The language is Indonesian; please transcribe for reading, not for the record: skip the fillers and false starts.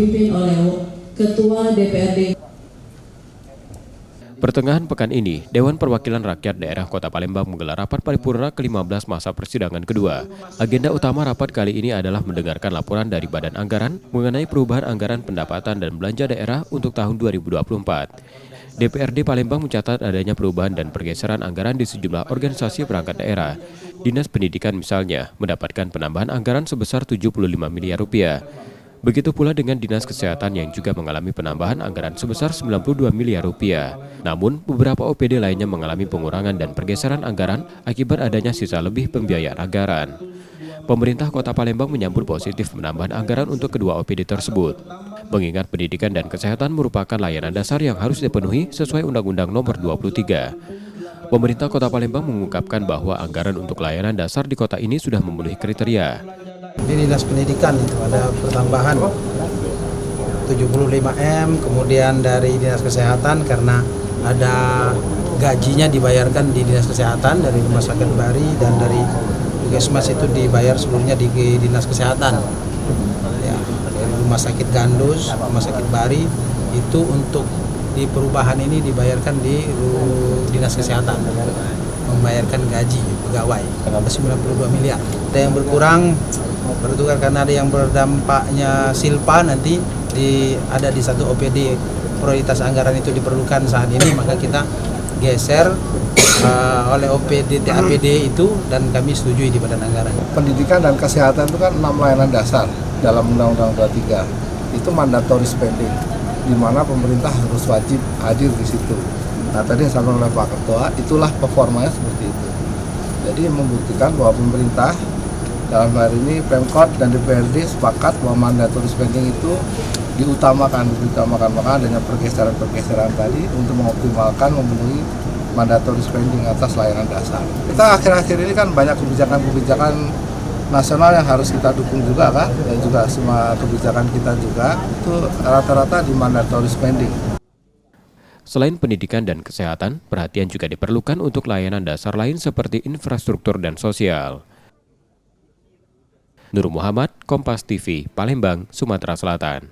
dipimpin oleh Ketua DPRD. Pertengahan pekan ini, Dewan Perwakilan Rakyat Daerah Kota Palembang menggelar rapat paripurna ke-15 masa persidangan kedua. Agenda utama rapat kali ini adalah mendengarkan laporan dari Badan Anggaran mengenai perubahan anggaran pendapatan dan belanja daerah untuk tahun 2024. DPRD Palembang mencatat adanya perubahan dan pergeseran anggaran di sejumlah organisasi perangkat daerah. Dinas Pendidikan misalnya mendapatkan penambahan anggaran sebesar 75 miliar rupiah. Begitu pula dengan Dinas Kesehatan yang juga mengalami penambahan anggaran sebesar 92 miliar rupiah. Namun, beberapa OPD lainnya mengalami pengurangan dan pergeseran anggaran akibat adanya sisa lebih pembiayaan anggaran. Pemerintah Kota Palembang menyambut positif penambahan anggaran untuk kedua OPD tersebut. Mengingat pendidikan dan kesehatan merupakan layanan dasar yang harus dipenuhi sesuai Undang-Undang Nomor 23. Pemerintah Kota Palembang mengungkapkan bahwa anggaran untuk layanan dasar di kota ini sudah memenuhi kriteria. Di Dinas Pendidikan itu ada pertambahan 75M, kemudian dari Dinas Kesehatan karena ada gajinya dibayarkan di Dinas Kesehatan dari Rumah Sakit Bari dan dari Puskesmas itu dibayar seluruhnya di Dinas Kesehatan. Ya, dari Rumah Sakit Gandus, Rumah Sakit Bari itu untuk di perubahan ini dibayarkan di Dinas Kesehatan. Membayarkan gaji pegawai 92 miliar. Ada yang berkurang karena ada yang berdampaknya silpa nanti ada di satu OPD prioritas anggaran itu diperlukan saat ini, maka kita geser oleh OPD TAPD itu dan kami setujui di Badan Anggaran. Pendidikan dan kesehatan itu kan 6 layanan dasar dalam Undang-Undang 23. Itu mandatory spending, di mana pemerintah harus wajib hadir di situ. Nah, tadi yang disampaikan oleh Pak Ketua, itulah performanya seperti itu. Jadi membuktikan bahwa pemerintah dalam hari ini Pemkot dan DPRD sepakat bahwa mandatory spending itu diutamakan, maka adanya pergeseran tadi untuk mengoptimalkan memenuhi mandatory spending atas layanan dasar. Kita akhir-akhir ini kan banyak kebijakan nasional yang harus kita dukung juga kan, dan juga semua kebijakan kita juga itu rata-rata di mandatory spending. Selain pendidikan dan kesehatan, perhatian juga diperlukan untuk layanan dasar lain seperti infrastruktur dan sosial. Nur Muhammad, Kompas TV, Palembang, Sumatera Selatan.